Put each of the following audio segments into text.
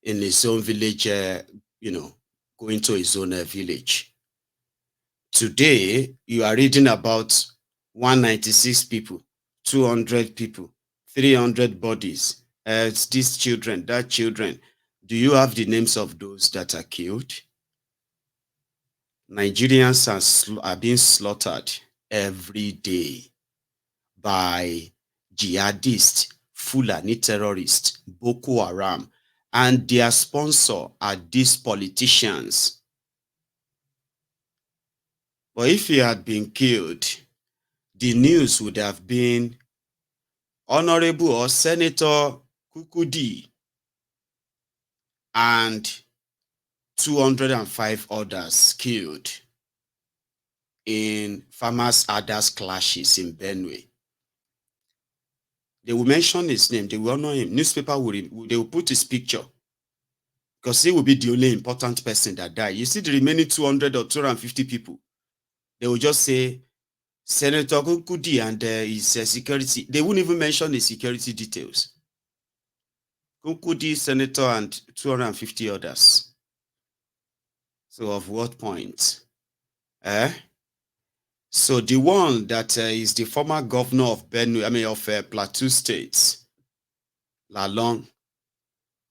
in his own village, going to his own village. Today, you are reading about 196 people, 200 people, 300 bodies. It's these children, that children. Do you have the names of those that are killed? Nigerians are being slaughtered every day by jihadists, Fulani terrorists, Boko Haram, and their sponsor are these politicians. But if he had been killed, the news would have been Honorable or Senator Kukudi and 205 others killed in farmers' others clashes in Benue. They will mention his name, they will honor him. Newspaper they will put his picture because he will be the only important person that died. You see the remaining 200 or 250 people, they will just say Senator Kukudi and his security. They won't even mention his security details. Kukudi, Senator, and 250 others. So of what point? So the one that is the former governor of Benue, of Plateau State, Lalong,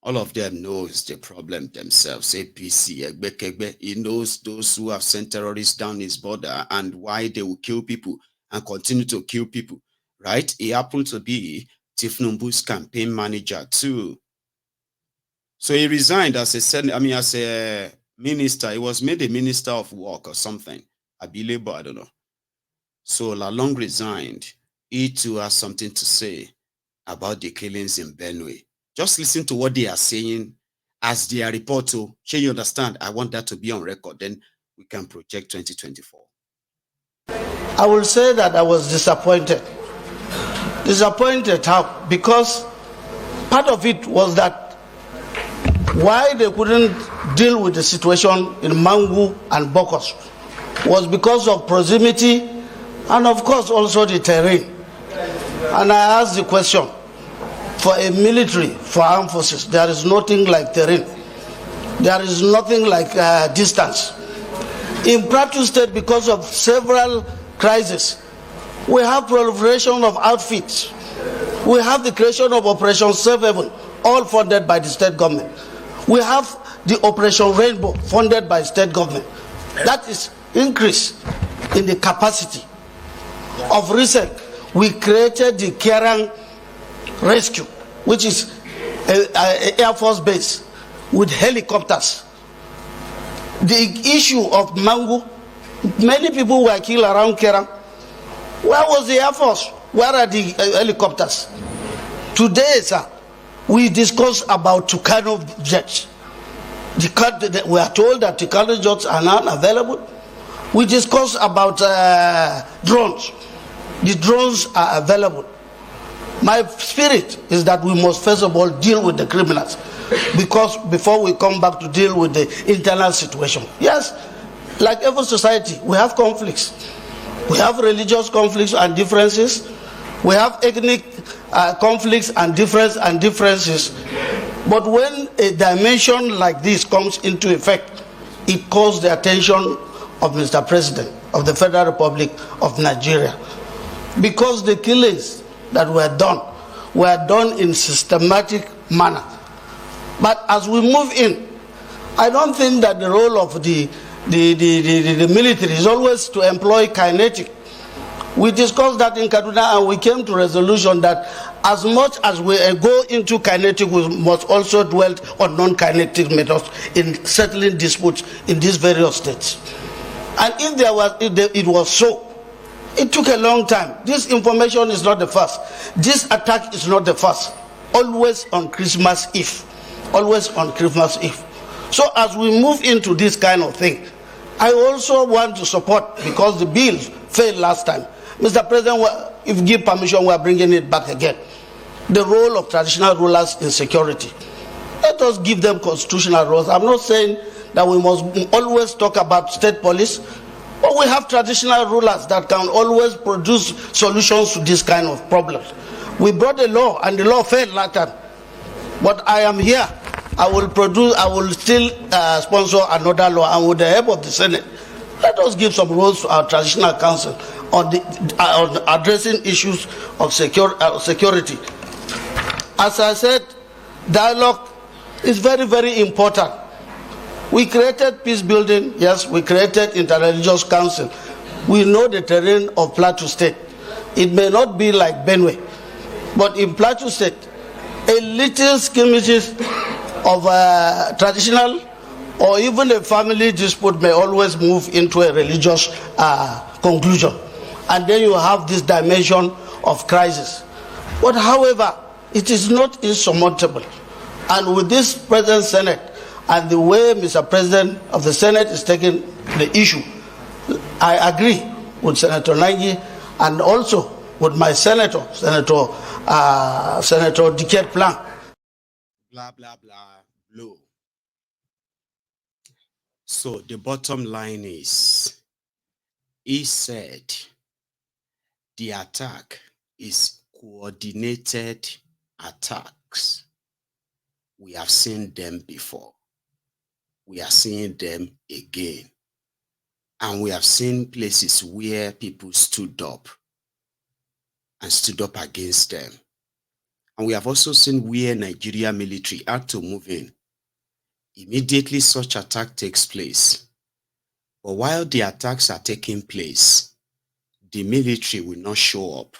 all of them knows the problem themselves. APC, Egbekegbe, he knows those who have sent terrorists down his border and why they will kill people and continue to kill people, right? He happened to be Tifnumbu's campaign manager too. So he resigned as a minister. He was made a minister of work or something. Abilebo, I don't know. So Lalong resigned. He too has something to say about the killings in Benue. Just listen to what they are saying as their report. So, you understand? I want that to be on record. Then we can project 2024. I will say that I was disappointed. Disappointed how? Because part of it was that why they couldn't deal with the situation in Mangu and Bokos was because of proximity and of course also the terrain. And I asked the question, for a military, for armed forces, there is nothing like terrain. There is nothing like distance. In Plateau State, because of several crises, we have proliferation of outfits. We have the creation of Operation Safe Haven, all funded by the state government. We have the Operation Rainbow, funded by state government. That is increase in the capacity. Of recent, we created the Kerang Rescue, which is an Air Force base with helicopters. The issue of Mangu, many people were killed around Kerang. Where was the Air Force? Where are the helicopters? Today, sir, we discussed about Tucano jets. We are told that Tucano jets are not available. We discussed about drones. The drones are available. My spirit is that we must first of all deal with the criminals, because before we come back to deal with the internal situation. Yes, like every society, we have conflicts. We have religious conflicts and differences. We have ethnic conflicts and differences. But when a dimension like this comes into effect, it calls the attention of Mr. President of the Federal Republic of Nigeria. Because the killings that were done in systematic manner. But as we move in, I don't think that the role of the military is always to employ kinetic. We discussed that in Kaduna and we came to resolution that as much as we go into kinetic, we must also dwell on non-kinetic methods in settling disputes in these various states. And if it was so, it took a long time. This information is not the first. This attack is not the first. Always on Christmas Eve. Always on Christmas Eve. So as we move into this kind of thing, I also want to support, because the bill failed last time. Mr. President, if you give permission, we are bringing it back again. The role of traditional rulers in security. Let us give them constitutional roles. I'm not saying that we must always talk about state police, but we have traditional rulers that can always produce solutions to this kind of problems. We brought a law and the law failed last time. But I am here I will still sponsor another law, and with the help of the Senate, let us give some roles to our traditional council on addressing issues of security. As I said, dialogue is very, very important. We created peace building, yes, we created interreligious council. We know the terrain of Plateau State. It may not be like Benue, but in Plateau State, a little skirmishes of traditional or even a family dispute may always move into a religious conclusion. And then you have this dimension of crisis. But however, it is not insurmountable. And with this present Senate and the way Mr. President of the Senate is taking the issue, I agree with Senator Nangi and also with my Senator Diket Plan. Blah, blah, blah, blow. So the bottom line is, he said the attack is coordinated attacks. We have seen them before. We are seeing them again. And we have seen places where people stood up against them. And we have also seen where Nigeria military had to move in. Immediately such attack takes place. But while the attacks are taking place, the military will not show up.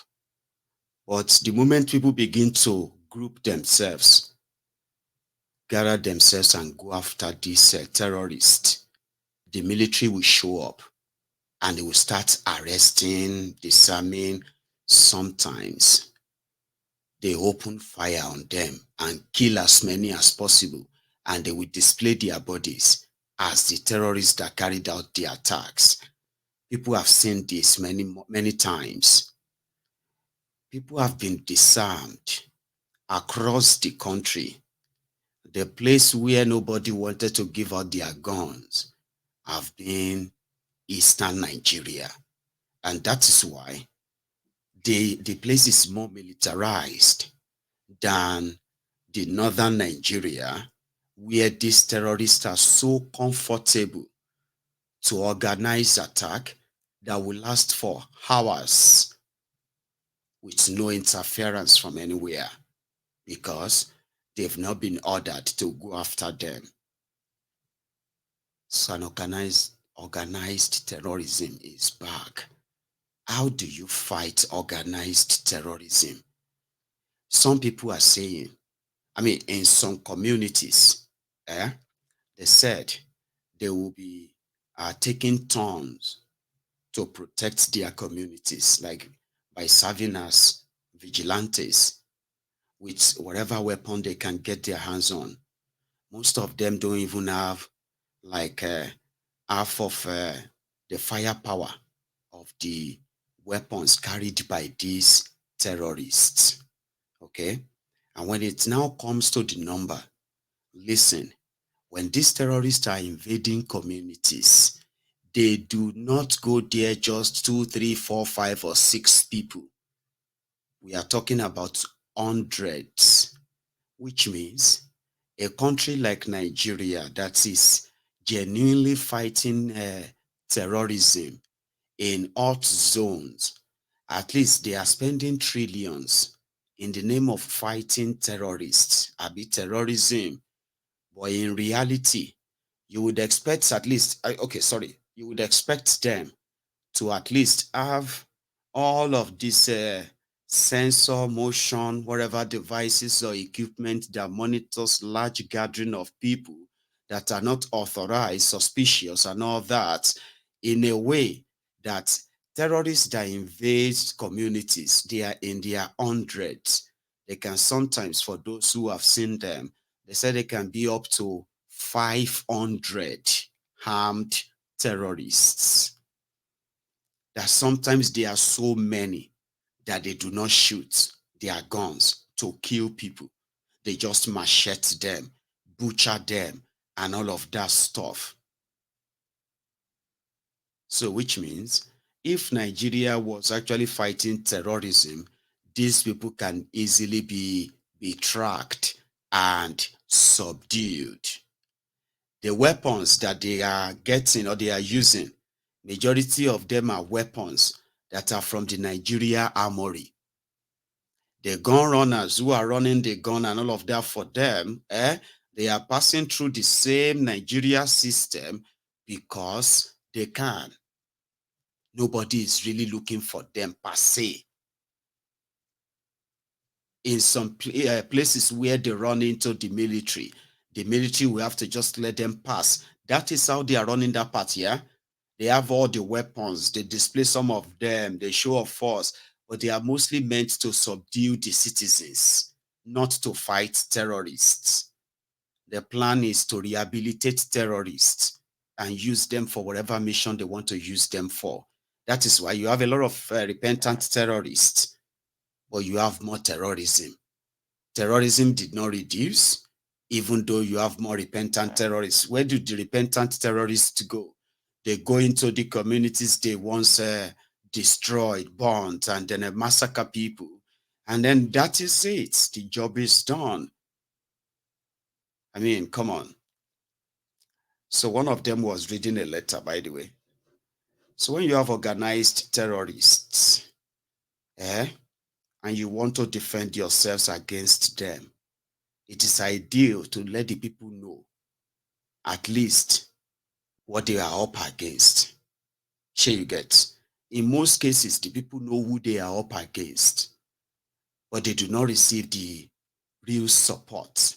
But the moment people begin to group themselves, gather themselves and go after these terrorists, the military will show up and they will start arresting, disarming. Sometimes they open fire on them and kill as many as possible, and they will display their bodies as the terrorists that carried out the attacks. People have seen this many times. People have been disarmed across the country. The place where nobody wanted to give out their guns have been Eastern Nigeria. And that is why the place is more militarized than the Northern Nigeria, where these terrorists are so comfortable to organize attack that will last for hours with no interference from anywhere, because they've not been ordered to go after them. So an organized terrorism is back. How do you fight organized terrorism? Some people are saying, in some communities, they said they will be taking turns to protect their communities, like by serving as vigilantes with whatever weapon they can get their hands on. Most of them don't even have half of the firepower of the weapons carried by these terrorists. Okay? And when it now comes to the number, listen, when these terrorists are invading communities, they do not go there just 2, 3, 4, 5, or 6 people. We are talking about hundreds, which means a country like Nigeria that is genuinely fighting terrorism in hot zones, at least they are spending trillions in the name of fighting terrorists, terrorism. But in reality, you would expect you would expect them to at least have all of this sensor, motion, whatever devices or equipment that monitors large gathering of people that are not authorized, suspicious, and all that, in a way that terrorists that invade communities, they are in their hundreds. They can sometimes, for those who have seen them, they say they can be up to 500 armed terrorists. That sometimes there are so many that they do not shoot their guns to kill people. They just machete them, butcher them, and all of that stuff. So which means if Nigeria was actually fighting terrorism, these people can easily be tracked and subdued. The weapons that they are getting or they are using, majority of them are weapons that are from the Nigeria Armory. The gun runners who are running the gun and all of that, for them, they are passing through the same Nigeria system because they can. Nobody is really looking for them per se. In some places where they run into the military will have to just let them pass. That is how they are running that part, yeah? They have all the weapons, they display some of them, they show off force, but they are mostly meant to subdue the citizens, not to fight terrorists. The plan is to rehabilitate terrorists and use them for whatever mission they want to use them for. That is why you have a lot of repentant terrorists, but you have more terrorism. Terrorism did not reduce, even though you have more repentant terrorists. Where do the repentant terrorists go? They go into the communities they once destroyed, burnt, and then massacre people. And then that is it. The job is done. I mean, come on. So one of them was reading a letter, by the way. So when you have organized terrorists, and you want to defend yourselves against them, it is ideal to let the people know at least what they are up against. Sure, you get. In most cases, the people know who they are up against, but they do not receive the real support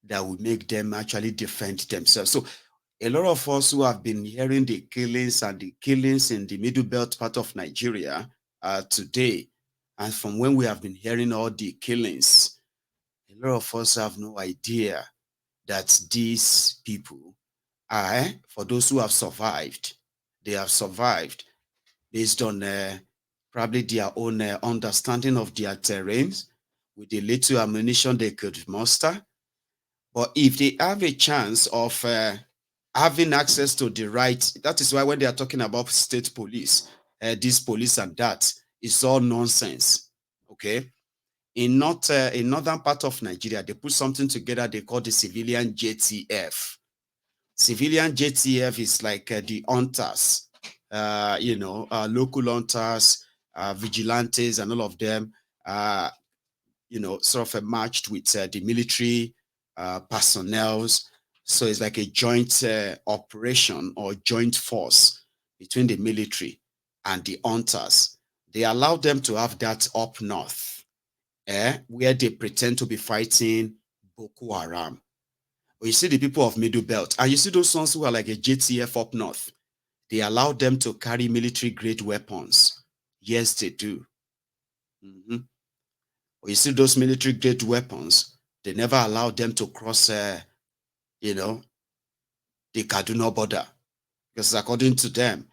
that will make them actually defend themselves. So a lot of us who have been hearing the killings and the killings in the Middle Belt part of Nigeria today, and from when we have been hearing all the killings, a lot of us have no idea that these people are, for those who have survived, they have survived based on probably their own understanding of their terrains with the little ammunition they could muster. But if they have a chance of having access to the right, that is why when they are talking about state police, this police and that, it's all nonsense, okay? In northern part of Nigeria, they put something together they call the civilian JTF. Civilian JTF is like the hunters, local hunters, vigilantes, and all of them, sort of matched with the military personnel. So it's like a joint operation or joint force between the military and the hunters. They allow them to have that up north, where they pretend to be fighting Boko Haram. But you see the people of Middle Belt, and you see those ones who are like a JTF up north, they allow them to carry military-grade weapons. Yes, they do. But you see those military-grade weapons, they never allow them to cross, the Kaduna border. Because according to them,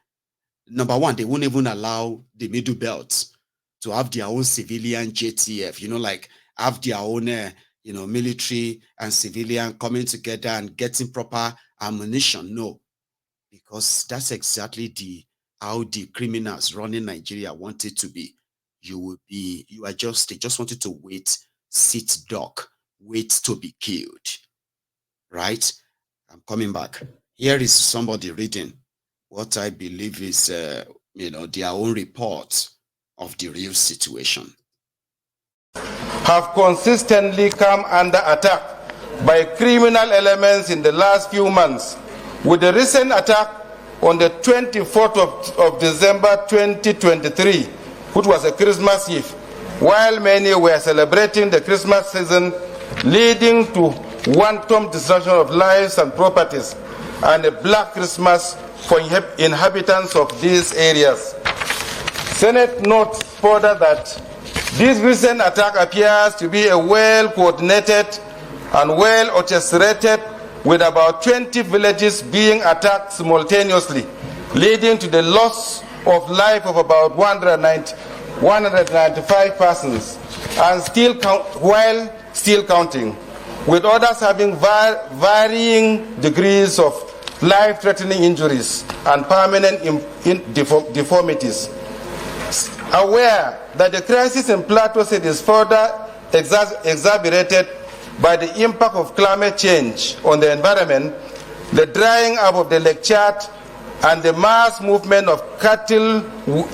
number one, they won't even allow the Middle Belt to have their own civilian JTF, like have their own, military and civilian coming together and getting proper ammunition. No, because that's exactly how the criminals running Nigeria want it to be. They just want you to wait, sit duck, wait to be killed. Right? I'm coming back. Here is somebody reading what I believe is, their own report of the real situation. Have consistently come under attack by criminal elements in the last few months, with the recent attack on the 24th of December 2023, which was a Christmas Eve, while many were celebrating the Christmas season, leading to wanton destruction of lives and properties, and a black Christmas for inhabitants of these areas. Senate notes further that this recent attack appears to be a well-coordinated and well-orchestrated, with about 20 villages being attacked simultaneously, leading to the loss of life of about 195 persons, and while still counting, with others having varying degrees of life-threatening injuries and permanent deformities. Aware that the crisis in Plateau State is further exacerbated by the impact of climate change on the environment, the drying up of the Lake Chad, and the mass movement of cattle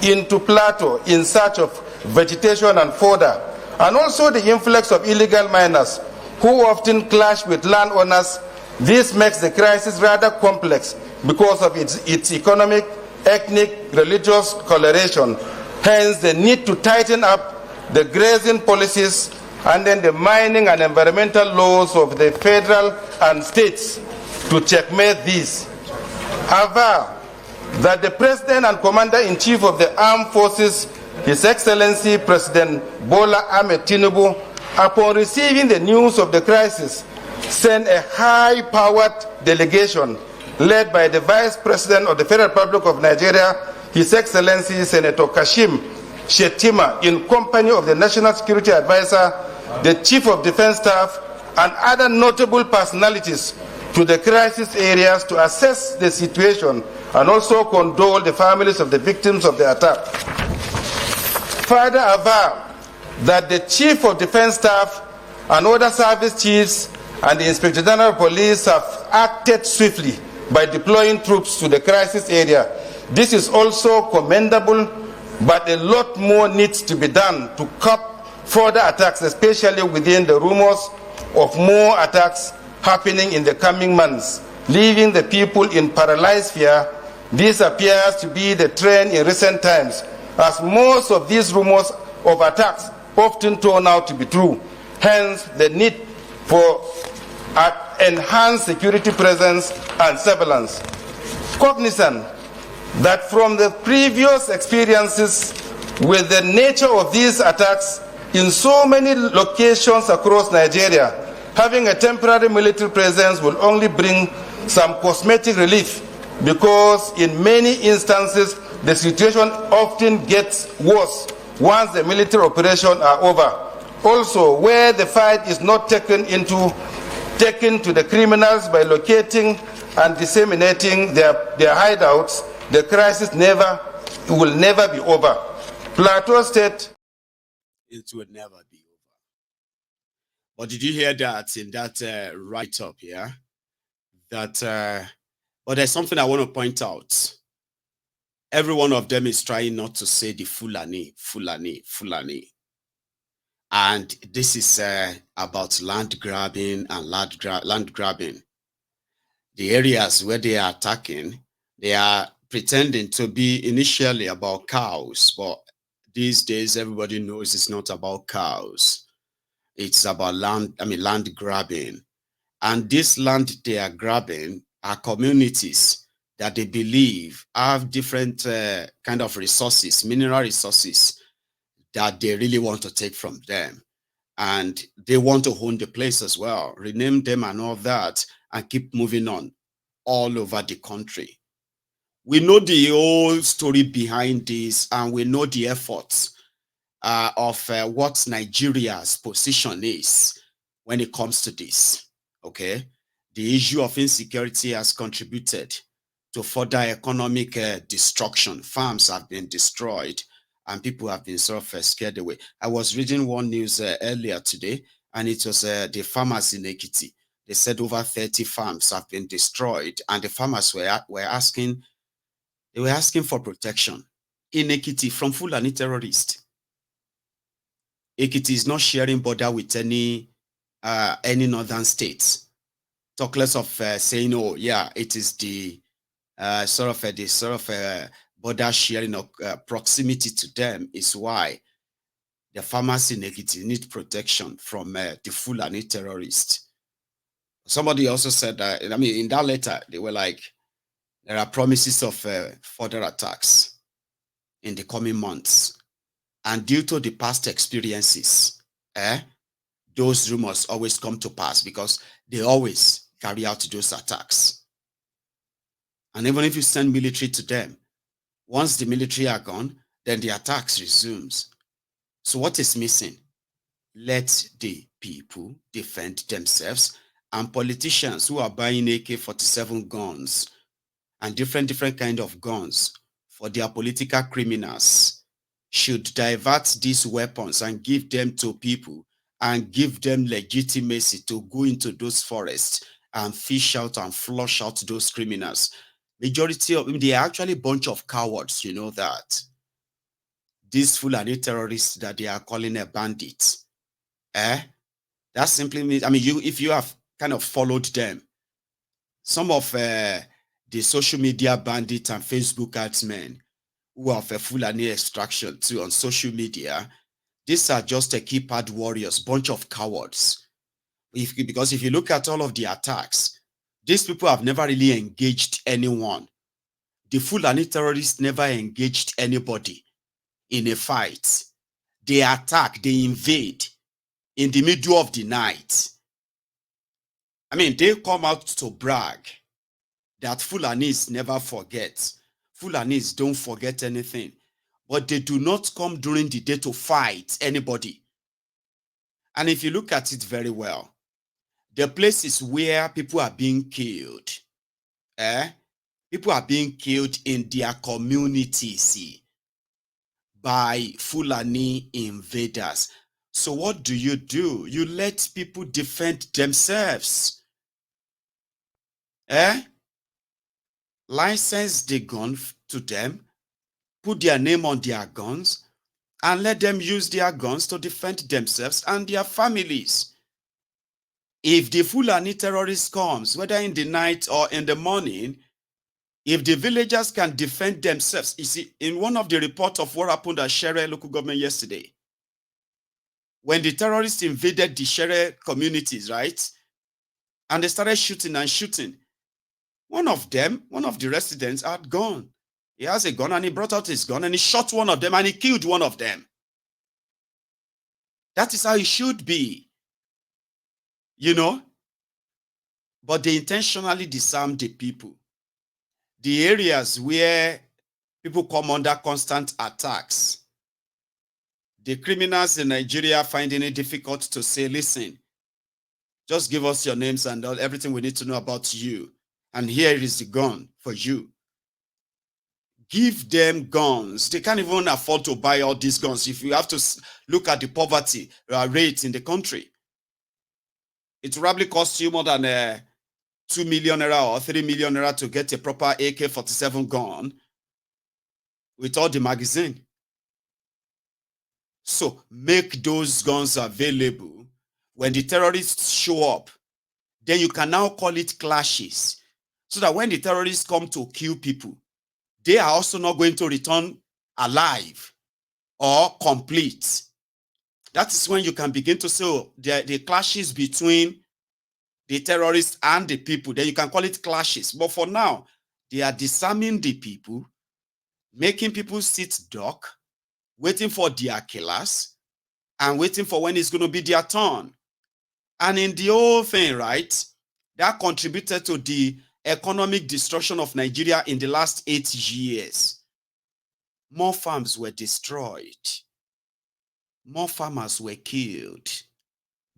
into Plateau in search of vegetation and fodder, and also the influx of illegal miners who often clash with landowners. This makes the crisis rather complex because of its economic, ethnic, religious coloration. Hence, the need to tighten up the grazing policies and then the mining and environmental laws of the federal and states to checkmate this. However, that the President and Commander-in-Chief of the Armed Forces, His Excellency President Bola Ahmed Tinubu, upon receiving the news of the crisis, sent a high-powered delegation led by the Vice President of the Federal Republic of Nigeria, His Excellency Senator Kashim Shettima, in company of the National Security Advisor, the Chief of Defense Staff, and other notable personalities to the crisis areas to assess the situation and also condole the families of the victims of the attack. Further aver that the Chief of Defense Staff and other service chiefs and the Inspector General of Police have acted swiftly by deploying troops to the crisis area. This is also commendable, but a lot more needs to be done to curb further attacks, especially within the rumors of more attacks happening in the coming months, leaving the people in paralyzed fear. This appears to be the trend in recent times, as most of these rumors of attacks often turn out to be true. Hence, the need for enhanced security presence and surveillance. Cognizant that from the previous experiences with the nature of these attacks in so many locations across Nigeria, having a temporary military presence will only bring some cosmetic relief, because in many instances the situation often gets worse once the military operations are over. Also, where the fight is not taken to the criminals by locating and disseminating their hideouts, the crisis will never be over. Plateau State, it will never be over. But did you hear that in that write-up here? That, but there's something I want to point out. Every one of them is trying not to say the Fulani, Fulani, Fulani. And this is about land grabbing and land grabbing. The areas where they are attacking, they are pretending to be initially about cows, but these days everybody knows it's not about cows. It's about land grabbing. And this land they are grabbing are communities that they believe have different kind of resources, mineral resources, that they really want to take from them. And they want to own the place as well, rename them and all that, and keep moving on all over the country. We know the whole story behind this, and we know the efforts of what Nigeria's position is when it comes to this, okay? The issue of insecurity has contributed to further economic destruction. Farms have been destroyed, and people have been sort of scared away. I was reading one news earlier today, and it was the farmers in Ekiti. They said over 30 farms have been destroyed, and the farmers were asking for protection in Ekiti from Fulani terrorists. Ekiti is not sharing border with any northern states. Talk less of saying, oh yeah, it is the border sharing of proximity to them is why the farmers in Ekiti need protection from the Fulani terrorists. Somebody also said that, in that letter, they were like, there are promises of further attacks in the coming months. And due to the past experiences, those rumors always come to pass because they always carry out those attacks. And even if you send military to them, once the military are gone, then the attacks resumes. So what is missing? Let the people defend themselves, and politicians who are buying AK-47 guns and different kind of guns for their political criminals should divert these weapons and give them to people and give them legitimacy to go into those forests and fish out and flush out those criminals. Majority of them, they are actually a bunch of cowards, you know that. These Fulani terrorists that they are calling a bandit. That simply means, I mean, if you have kind of followed them, some of the social media bandits and Facebook adsmen who have a Fulani extraction too on social media, these are just a keypad warriors, bunch of cowards. Because if you look at all of the attacks, these people have never really engaged anyone. The Fulani terrorists never engaged anybody in a fight. They attack, they invade in the middle of the night. I mean, they come out to brag that Fulanis never forget. Fulanis don't forget anything. But they do not come during the day to fight anybody. And if you look at it very well, the places where people are being killed, people are being killed in their communities by Fulani invaders. So what do? You let people defend themselves. License the gun to them, put their name on their guns, and let them use their guns to defend themselves and their families. If the Fulani terrorist comes, whether in the night or in the morning, if the villagers can defend themselves, you see, in one of the reports of what happened at Shere local government yesterday, when the terrorists invaded the Shere communities, right, and they started shooting and shooting, one of the residents had gone. He has a gun and he brought out his gun and he shot one of them and he killed one of them. That is how it should be. You know? But they intentionally disarm the people. The areas where people come under constant attacks, the criminals in Nigeria finding it difficult to say, listen, just give us your names and everything we need to know about you. And here is the gun for you. Give them guns. They can't even afford to buy all these guns. If you have to look at the poverty rate in the country, it probably costs you more than 2 million naira or 3 million naira to get a proper AK-47 gun with all the magazine. So make those guns available. When the terrorists show up, then you can now call it clashes. So that when the terrorists come to kill people, they are also not going to return alive or complete. That is when you can begin to say the clashes between the terrorists and the people. Then you can call it clashes. But for now, they are disarming the people, making people sit duck, waiting for their killers, and waiting for when it's going to be their turn. And in the whole thing, right, that contributed to the economic destruction of Nigeria in the last 8 years. More farms were destroyed. More farmers were killed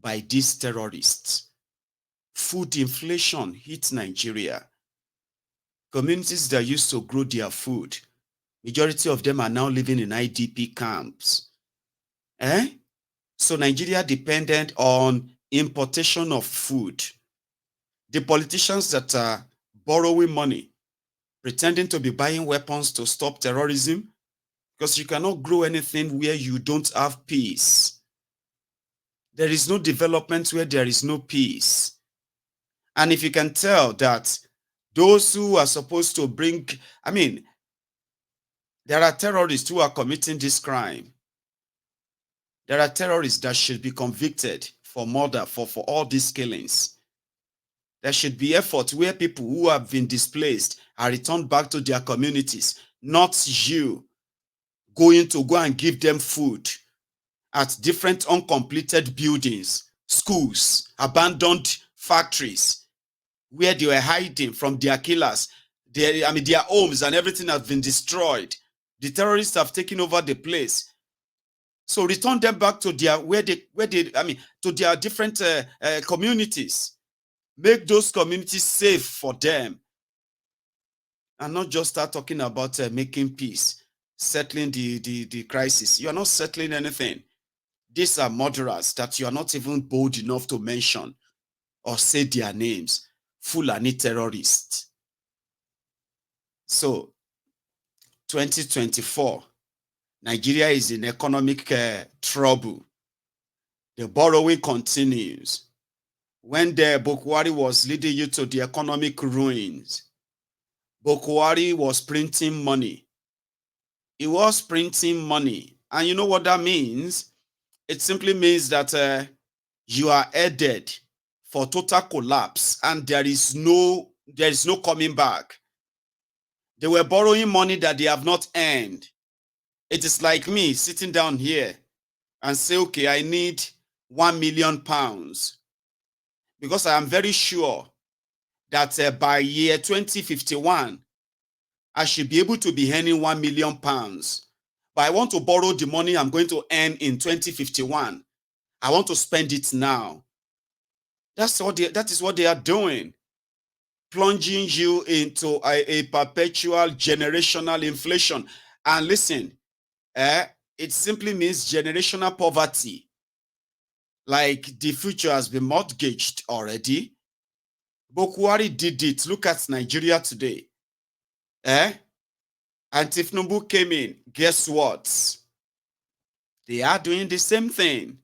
by these terrorists. Food inflation hit Nigeria. Communities that used to grow their food, majority of them are now living in IDP camps. So Nigeria depended on importation of food. The politicians that are borrowing money, pretending to be buying weapons to stop terrorism, because you cannot grow anything where you don't have peace. There is no development where there is no peace. And if you can tell that those who are supposed to bring, I mean, there are terrorists who are committing this crime. There are terrorists that should be convicted for murder, for all these killings. There should be effort where people who have been displaced are returned back to their communities, not you going to go and give them food at different uncompleted buildings, schools, abandoned factories, where they were hiding from their killers. Their homes and everything has been destroyed. The terrorists have taken over the place. So return them back to their to their different communities. Make those communities safe for them. And not just start talking about making peace, settling the crisis. You are not settling anything. These are murderers that you are not even bold enough to mention or say their names. Fulani terrorists. So, 2024, Nigeria is in economic trouble. The borrowing continues. When the Bokwari was leading you to the economic ruins, Bokwari was printing money. He was printing money. And you know what that means? It simply means that you are headed for total collapse and there is no coming back. They were borrowing money that they have not earned. It is like me sitting down here and say, okay, I need £1 million because I am very sure that by year 2051, I should be able to be earning £1 million. But I want to borrow the money I'm going to earn in 2051. I want to spend it now. That is what they are doing. Plunging you into a perpetual generational inflation. And listen, it simply means generational poverty. Like the future has been mortgaged already. Bokwari did it. Look at Nigeria today. And Tifnumbu came in. Guess what? They are doing the same thing.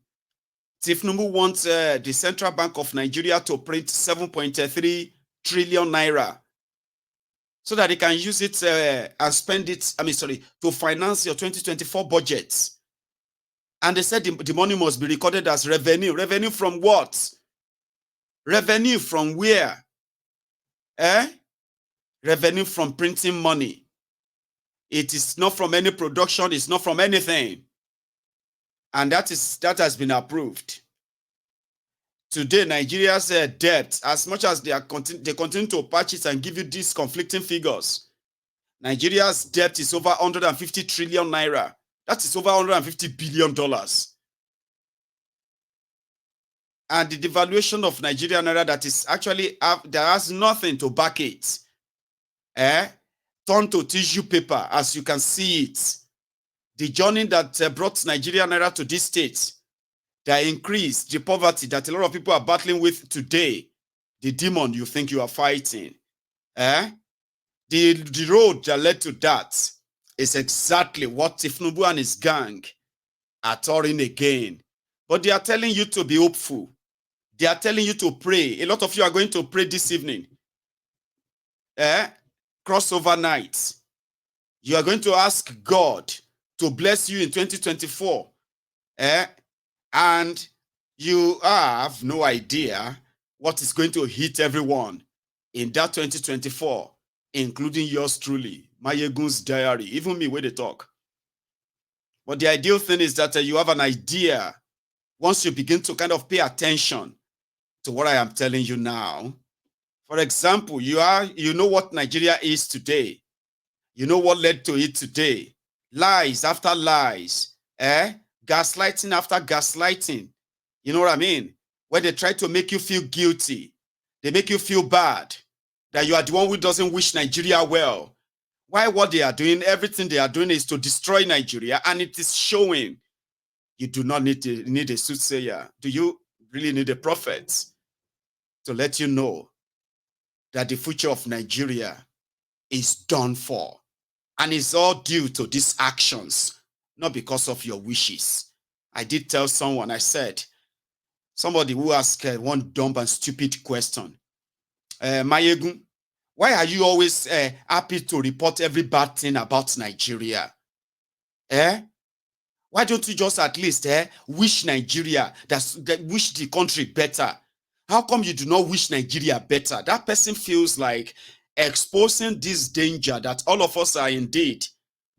Tifnumbu wants the Central Bank of Nigeria to print 7.3 trillion naira so that they can use it and spend it, to finance your 2024 budget. And they said the money must be recorded as revenue. Revenue from what? Revenue from where? Revenue from printing money. It is not from any production. It's not from anything. And that has been approved. Today, Nigeria's debt, as much as they continue to patch it and give you these conflicting figures, Nigeria's debt is over 150 trillion naira. That is over $150 billion. And the devaluation of Nigerian naira that is actually, there has nothing to back it. Turn to tissue paper as you can see it. The journey that brought Nigerian naira to this state, that increased the poverty that a lot of people are battling with today, the demon you think you are fighting. The road that led to that is exactly what Tifnubu and his gang are touring again. But they are telling you to be hopeful. They are telling you to pray. A lot of you are going to pray this evening. Crossover night. You are going to ask God to bless you in 2024. And you have no idea what is going to hit everyone in that 2024, including yours truly, Mayegun's diary, even me where they talk. But the ideal thing is that you have an idea once you begin to kind of pay attention to what I am telling you now. For example, you know what Nigeria is today. You know what led to it today. Lies after lies. Gaslighting after gaslighting. You know what I mean? Where they try to make you feel guilty. They make you feel bad. That you are the one who doesn't wish Nigeria well. Why what they are doing, everything they are doing is to destroy Nigeria, and it is showing. You do not need a soothsayer. Do you really need a prophet to let you know that the future of Nigeria is done for? And it's all due to these actions, not because of your wishes. I did tell someone, I said, somebody who asked one dumb and stupid question, Mayegun, why are you always happy to report every bad thing about Nigeria? Why don't you just at least wish Nigeria, that wish the country better? How come you do not wish Nigeria better? That person feels like exposing this danger that all of us are indeed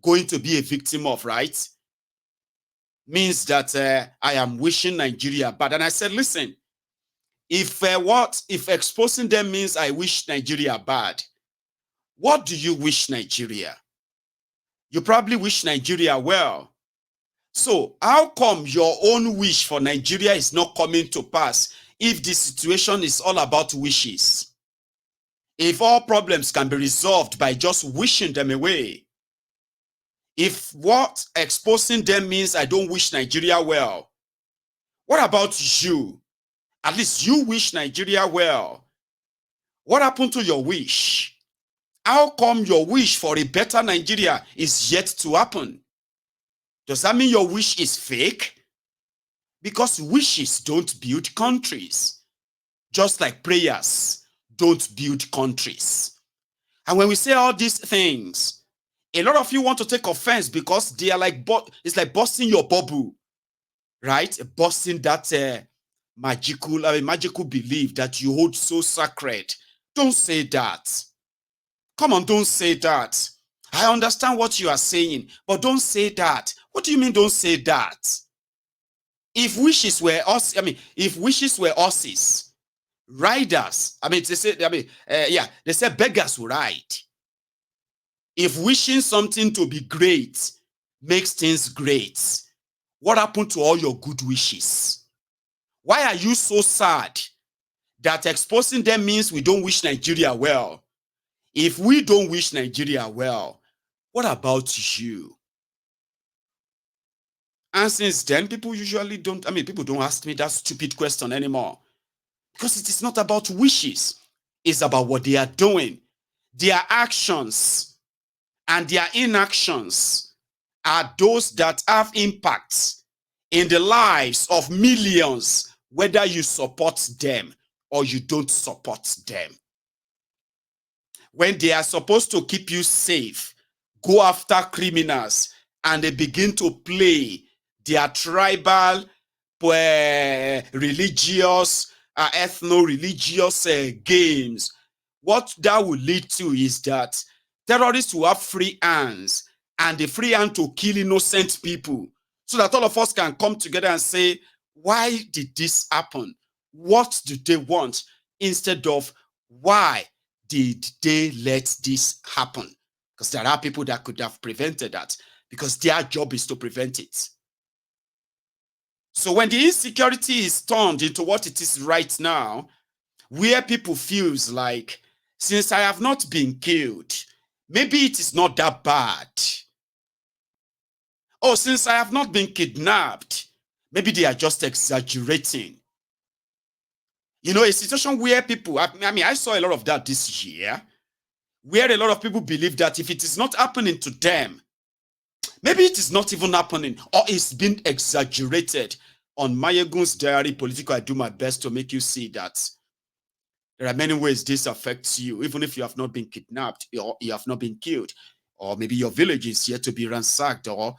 going to be a victim of, right? Means that I am wishing Nigeria bad. And I said, listen, if exposing them means I wish Nigeria bad, what do you wish Nigeria? You probably wish Nigeria well. So how come your own wish for Nigeria is not coming to pass if the situation is all about wishes? If all problems can be resolved by just wishing them away, if what exposing them means I don't wish Nigeria well, What about you? At least you wish Nigeria well. What happened to your wish? How come your wish for a better Nigeria is yet to happen? Does that mean your wish is fake? Because wishes don't build countries. Just like prayers don't build countries. And when we say all these things, a lot of you want to take offense because they are like, it's like busting your bubble, right? Busting that magical belief that you hold so sacred. Don't say that. Come on, don't say that. I understand what you are saying, but don't say that. What do you mean don't say that? If wishes were us, if wishes were horses, riders, they say, they say beggars will ride. If wishing something to be great makes things great, what happened to all your good wishes? Why are you so sad that exposing them means we don't wish Nigeria well? If we don't wish Nigeria well, what about you? And since then, people usually don't, people don't ask me that stupid question anymore. Because it is not about wishes. It's about what they are doing. Their actions and their inactions are those that have impacts in the lives of millions, whether you support them or you don't support them. When they are supposed to keep you safe, go after criminals, and they begin to play their tribal, religious, ethno-religious games, what that will lead to is that terrorists will have free hands, and the free hand to kill innocent people, so that all of us can come together and say, why did this happen? What do they want? Instead of, why did they let this happen? Because there are people that could have prevented that, because their job is to prevent it. So when the insecurity is turned into what it is right now, where people feels like, since I have not been killed, maybe it is not that bad. Oh, since I have not been kidnapped, maybe they are just exaggerating. You know, a situation where people, I saw a lot of that this year, where a lot of people believe that if it is not happening to them, maybe it is not even happening, or it's been exaggerated. On Mayegun's diary, Political, I do my best to make you see that there are many ways this affects you, even if you have not been kidnapped or you have not been killed, or maybe your village is yet to be ransacked, or,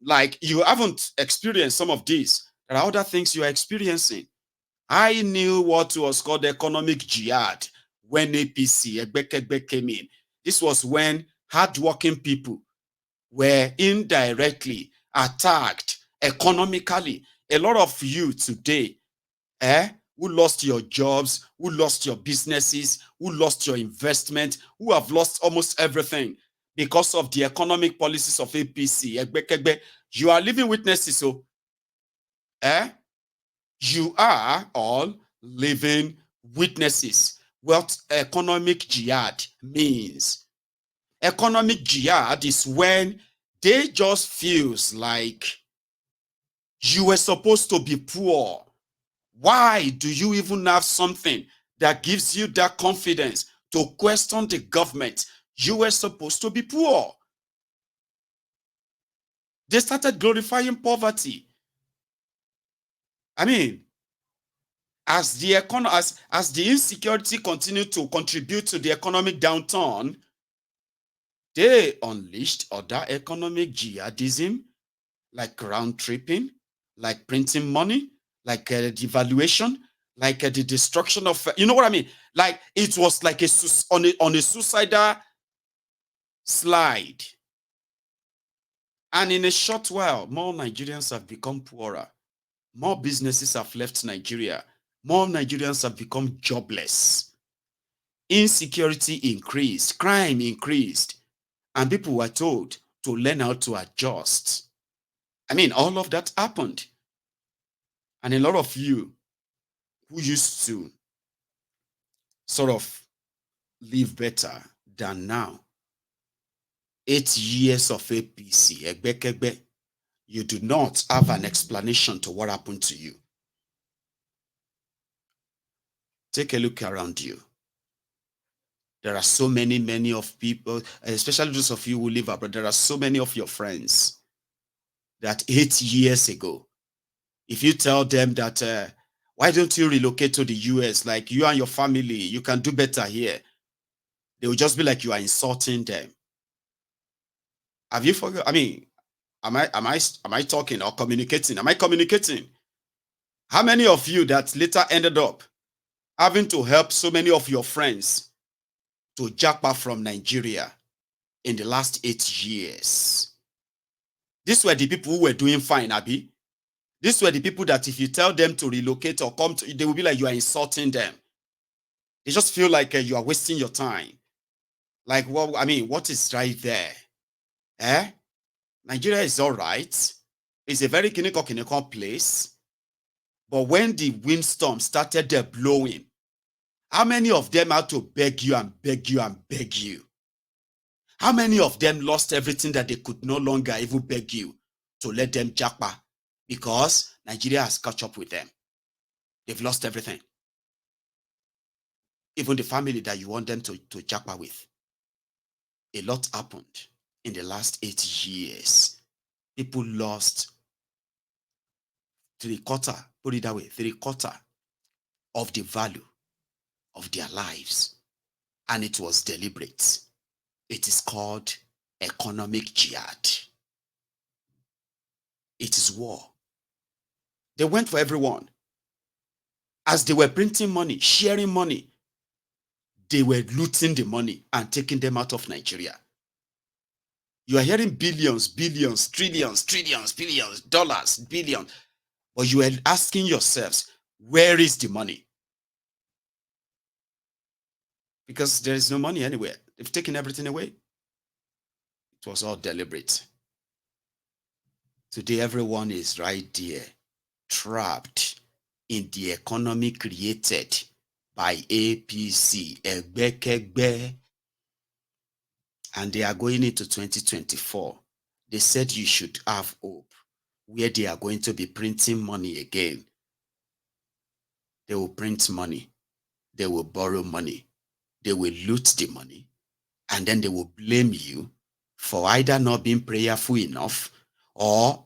like you haven't experienced some of these. There are other things you are experiencing. I knew what was called economic jihad when APC, Egbekegbe, came in. This was when hardworking people were indirectly attacked economically. A lot of you today, who lost your jobs, who lost your businesses, who lost your investment, who have lost almost everything because of the economic policies of APC, Egbekegbe, you are living witnesses. So, you are all living witnesses what economic jihad means. Economic jihad is when they just feels like you were supposed to be poor. Why do you even have something that gives you that confidence to question the government? You were supposed to be poor. They started glorifying poverty. As the insecurity continued to contribute to the economic downturn, they unleashed other economic jihadism, like round tripping, like printing money, like devaluation, like the destruction of, you know what I mean? Like it was like on a suicidal slide. And in a short while, more Nigerians have become poorer. More businesses have left Nigeria. More Nigerians have become jobless. Insecurity increased, crime increased, and people were told to learn how to adjust. All of that happened. And a lot of you who used to sort of live better than now, 8 years of APC, Egbekegbe, you do not have an explanation to what happened to you. Take a look around you. There are so many of people, especially those of you who live abroad, there are so many of your friends that 8 years ago, if you tell them that, why don't you relocate to the US? Like you and your family, you can do better here. They will just be like you are insulting them. Have you forgot? I mean, am I talking or communicating? Am I communicating? How many of you that later ended up having to help so many of your friends to japa from Nigeria in the last 8 years? These were the people who were doing fine, Abi. These were the people that if you tell them to relocate or come to, they will be like you are insulting them. They just feel like you are wasting your time. Like, well, I mean, what is right there? Nigeria is all right. It's a very kineko place. But when the windstorm started blowing, how many of them had to beg you and beg you and beg you? How many of them lost everything that they could no longer even beg you to let them japa? Because Nigeria has caught up with them. They've lost everything. Even the family that you want them to japa with. A lot happened in the last 8 years. People lost 3/4, put it that way, 3/4 of the value of their lives. And it was deliberate. It is called economic jihad. It is war. They went for everyone. As they were printing money, sharing money, they were looting the money and taking them out of Nigeria. You are hearing billions, trillions, billions, dollars, billions. But you are asking yourselves, where is the money? Because there is no money anywhere. They've taken everything away. It was all deliberate. Today, everyone is right there, trapped in the economy created by APC, Egbekegbe. And they are going into 2024. They said you should have hope, where they are going to be printing money again. They will print money. They will borrow money. They will loot the money. And then they will blame you for either not being prayerful enough or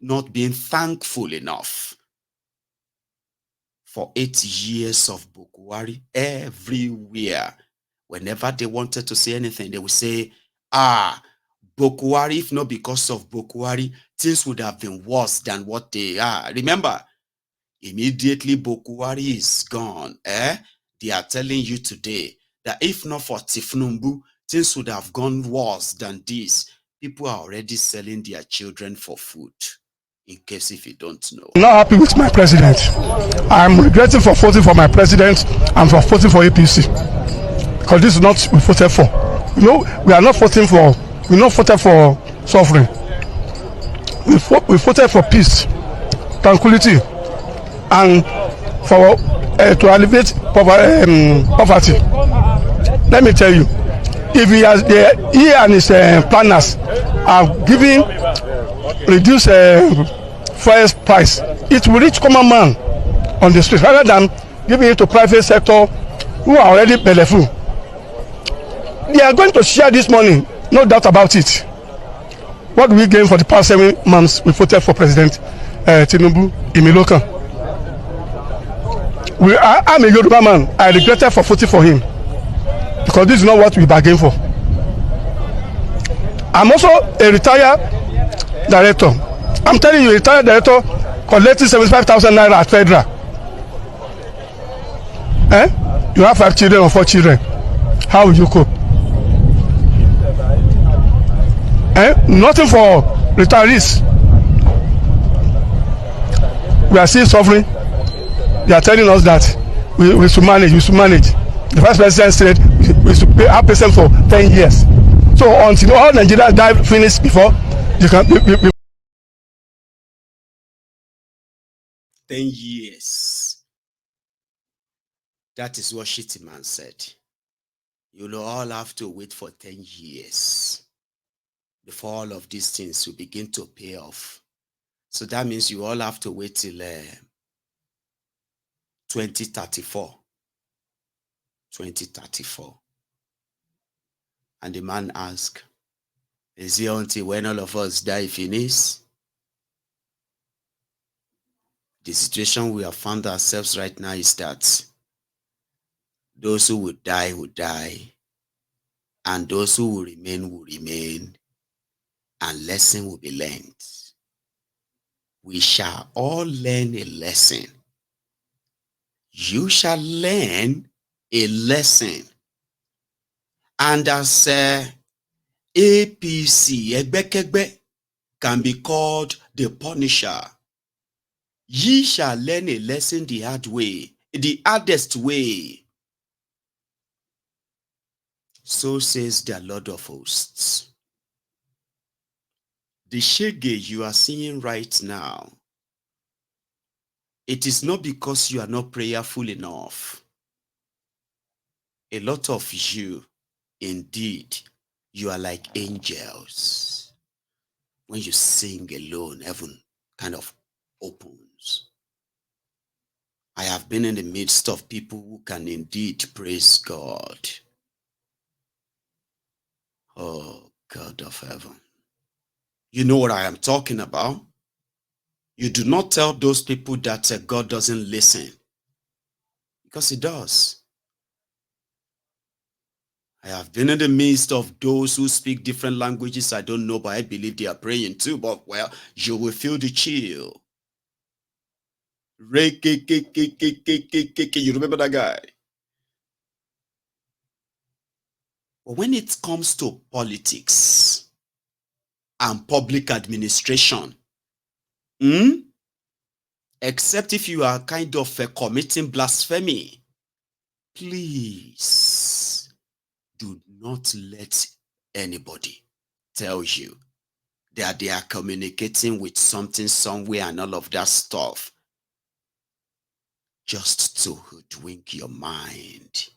not being thankful enough. For 8 years of Bukwari, everywhere, whenever they wanted to say anything, they would say, Bukwari, if not because of Bukwari, things would have been worse than what they are. Remember, immediately Bukwari is gone. They are telling you today that if not for Tifnumbu, things would have gone worse than this. People are already selling their children for food. In case if you don't know. I'm not happy with my president. I'm regretting for voting for my president and for voting for APC. Because this is not what we voted for. You know, we are not voting for, we not voted for suffering. We voted for peace, tranquility, and for to alleviate poverty. Let me tell you, if he and his planners are giving reduce fuel price, it will reach common man on the street rather than giving it to private sector who are already bellyful. They are going to share this money, no doubt about it. What do we gain for the past 7 months? We voted for President Tinubu Imilokan. I'm a Yoruba man. I regretted for voting for him because this is not what we bargained for. I'm also a retired director. I'm telling you, a retired director collecting 75,000 naira at federal. You have 5 children or 4 children. How will you cope? Nothing for retirees. We are still suffering. They are telling us that we should manage. The Vice President said we should pay our percent for 10 years. So until all Nigerians die finish before you can. 10 years. That is what Shittyman said. You'll all have to wait for 10 years before all of these things will begin to pay off. So that means you all have to wait till 2034. 2034. And the man asked, is it until when all of us die finish? The situation we have found ourselves right now is that those who will die, and those who will remain, and lesson will be learned. We shall all learn a lesson. You shall learn a lesson. And as APC, Egbekegbe, can be called the punisher, ye shall learn a lesson the hard way, the hardest way. So says the Lord of hosts. The shege you are seeing right now, it is not because you are not prayerful enough. A lot of you, indeed, you are like angels. When you sing alone, heaven kind of opens. I have been in the midst of people who can indeed praise God. Oh, God of heaven. You know what I am talking about? You do not tell those people that God doesn't listen, because he does. I have been in the midst of those who speak different languages I don't know, but I believe they are praying too. But well, you will feel the chill. You remember that guy? But when it comes to politics and public administration, except if you are kind of committing blasphemy, please do not let anybody tell you that they are communicating with something somewhere and all of that stuff just to hoodwink your mind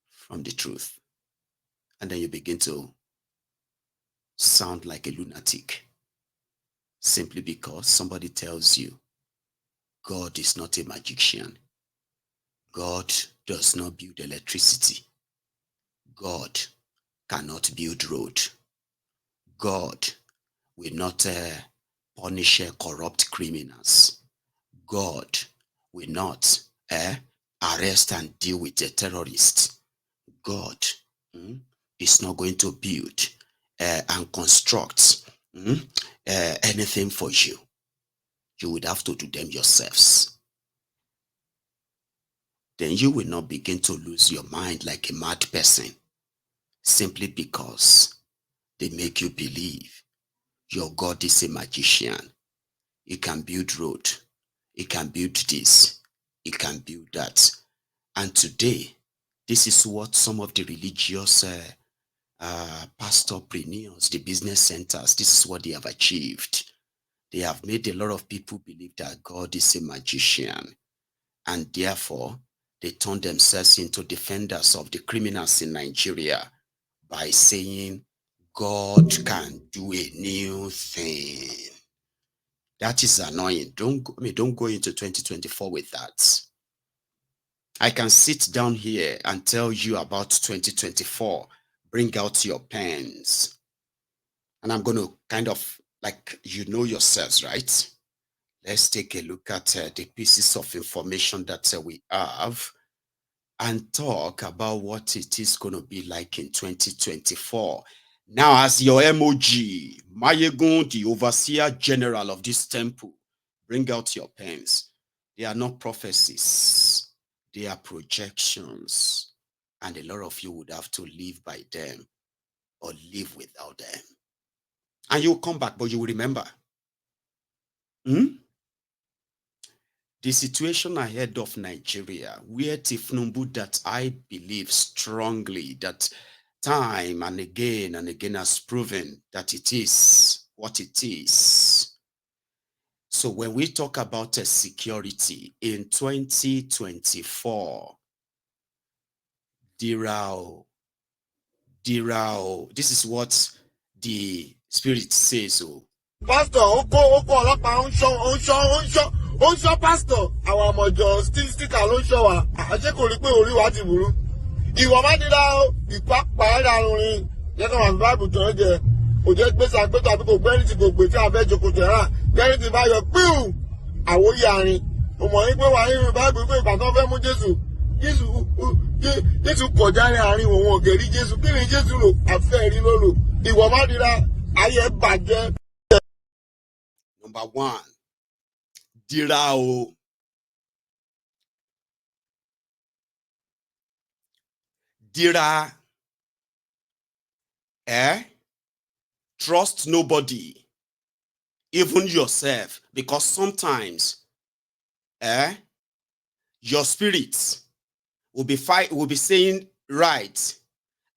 from the truth. And then you begin to sound like a lunatic simply because somebody tells you God is not a magician. God does not build electricity. God cannot build road. God will not punish corrupt criminals. God will not arrest and deal with the terrorists. God is not going to build and construct anything for you. You would have to do them yourselves. Then you will not begin to lose your mind like a mad person simply because they make you believe your God is a magician. He can build road. He can build this. He can build that. And today, this is what some of the religious pastorpreneurs, the business centers, this is what they have achieved. They have made a lot of people believe that God is a magician. And therefore, they turn themselves into defenders of the criminals in Nigeria by saying, God can do a new thing. That is annoying. Don't go into 2024 with that. I can sit down here and tell you about 2024. Bring out your pens. And I'm going to kind of, like, you know yourselves, right? Let's take a look at the pieces of information that we have and talk about what it is going to be like in 2024. Now, as your MOG, Mayegun, the overseer general of this temple, bring out your pens. They are not prophecies. They are projections. And a lot of you would have to live by them or live without them. And you'll come back, but you will remember. The situation ahead of Nigeria, where Tifnumbu, that I believe strongly that time and again has proven that it is what it is. So when we talk about security in 2024, Dirao, this is what the Spirit says so. Pastor, Oko Pastor, our mojo sticker ló show wa. Àṣé kò rí pé orí wa ti burú. Ìwọ má dira o, ìpápá ẹ̀dá lórin. Jẹ́ ká wà ní Bible tó ń jẹ. Kò jẹ́ pé sàgbé tàbí kò gbẹ́rì tí kò gbé tí a fẹ́ jókòó tẹ̀ rà. Gbẹ́rì tí bá yọ píù. Àwòyí àárín. Mo mọ̀ wípé wà nínú Bible pé ìgbà tó fẹ́ mú Jésù kọjá ní àárín òun ògèrí Jésù. Kí ni Jésù lò? Àfẹ́ rí ló lò. Ìwọ má dira ayé bàjẹ́. Number one, dira o. Dira. Trust nobody, even yourself, because sometimes your spirit will be saying right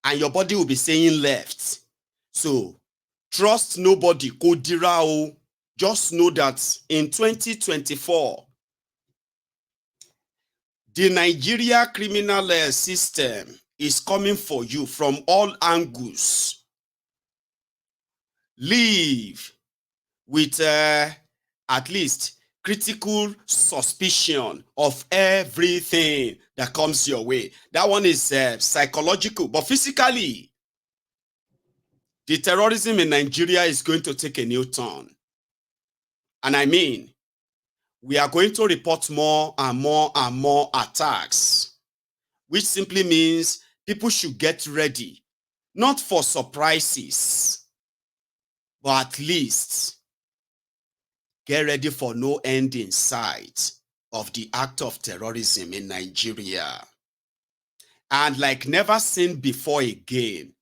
and your body will be saying left. So trust nobody. Ko dira o. Just know that in 2024, the Nigeria criminal system is coming for you from all angles. Live with at least critical suspicion of everything that comes your way. That one is psychological, but physically, the terrorism in Nigeria is going to take a new turn. And I mean, we are going to report more and more and more attacks, which simply means people should get ready, not for surprises, but at least get ready for no end in sight of the act of terrorism in Nigeria. And like never seen before again,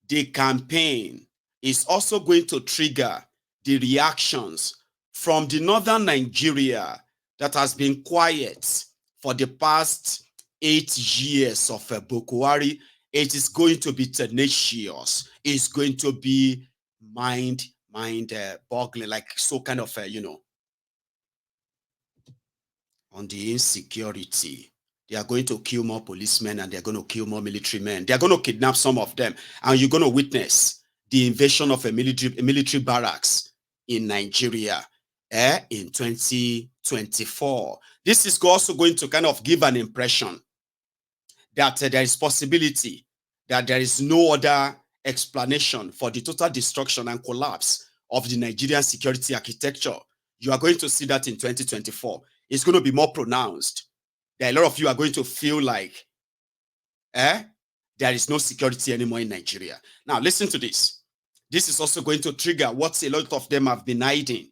the campaign is also going to trigger the reactions from the northern Nigeria that has been quiet for the past 8 years of Boko Haram. It is going to be tenacious. It's going to be mind-boggling, like so kind of, on the insecurity. They are going to kill more policemen and they're going to kill more military men. They're going to kidnap some of them. And you're going to witness the invasion of a military barracks in Nigeria in 2024. This is also going to kind of give an impression that there is possibility that there is no other explanation for the total destruction and collapse of the Nigerian security architecture. You are going to see that in 2024. It's going to be more pronounced. There are a lot of you are going to feel like there is no security anymore in Nigeria. Now, listen to this. This is also going to trigger what a lot of them have been hiding.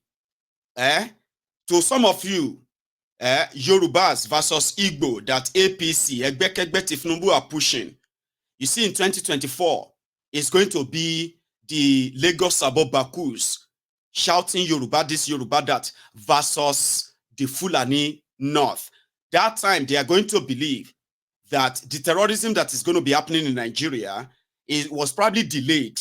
To some of you, Yorubas versus Igbo, that APC, Egbekegbe Tifnubu are pushing. You see, in 2024, it's going to be the Lagos Abobakus shouting Yoruba this, Yoruba that, versus the Fulani North. That time, they are going to believe that the terrorism that is going to be happening in Nigeria was probably delayed.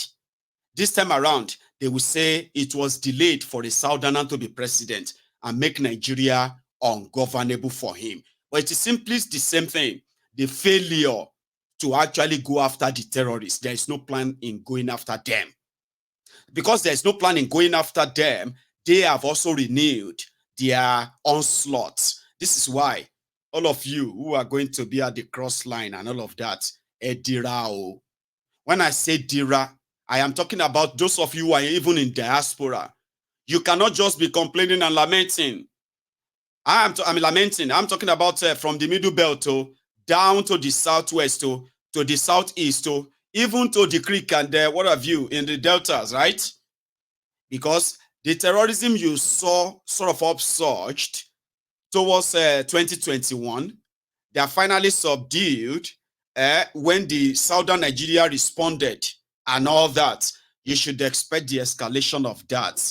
This time around, they will say it was delayed for a Southerner to be president and make Nigeria ungovernable for him. But it is simply the same thing. The failure to actually go after the terrorists. There is no plan in going after them. Because there is no plan in going after them, they have also renewed their onslaught. This is why all of you who are going to be at the cross line and all of that, Edirao. When I say Dira, I am talking about those of you who are even in diaspora. You cannot just be complaining and lamenting. I'm lamenting. I'm talking about from the middle belt down to the southwest to the southeast even to the creek and what have you in the deltas, right? Because the terrorism you saw sort of upsurged towards 2021, they are finally subdued when the southern Nigeria responded and all that. You should expect the escalation of that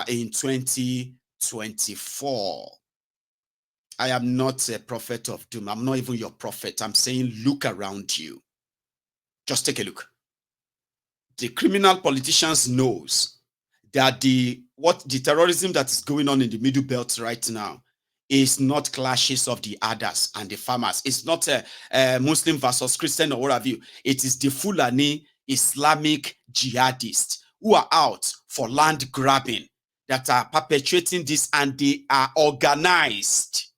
in 2024. I am not a prophet of doom. I'm not even your prophet. I'm saying look around you. Just take a look. The criminal politicians knows that the terrorism that is going on in the Middle Belt right now is not clashes of the others and the farmers. It's not a Muslim versus Christian or what have you. It is the Fulani Islamic jihadists who are out for land grabbing that are perpetuating this, and they are organized.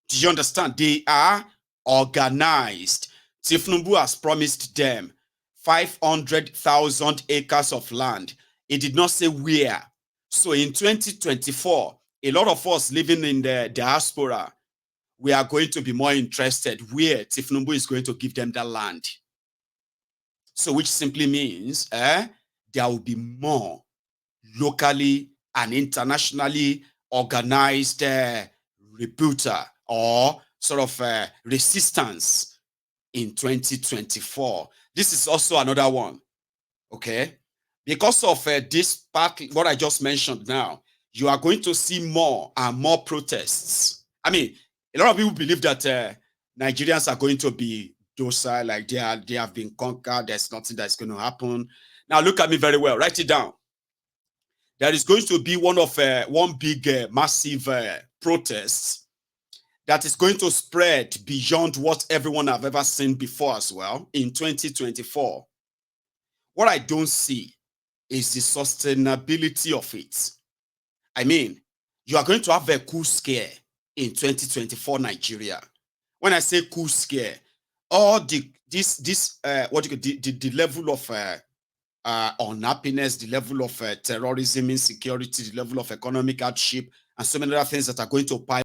Do you understand? They are organized. Tifnumbu has promised them 500,000 acres of land. It did not say where. So in 2024, a lot of us living in the diaspora, we are going to be more interested where Tifnumbu is going to give them that land. So which simply means there will be more locally and internationally organized rebuttal or sort of resistance in 2024. This is also another one, okay? Because of this part, what I just mentioned now, you are going to see more and more protests. I mean, a lot of people believe that Nigerians are going to be docile, like they have been conquered. There's nothing that's going to happen. Now look at me very well. Write it down. There is going to be one big massive protests that is going to spread beyond what everyone have ever seen before as well in 2024. What I don't see is the sustainability of it. I mean, you are going to have a coup scare in 2024 Nigeria. When I say coup scare, all the level of unhappiness, the level of terrorism, insecurity, the level of economic hardship, and so many other things that are going to pile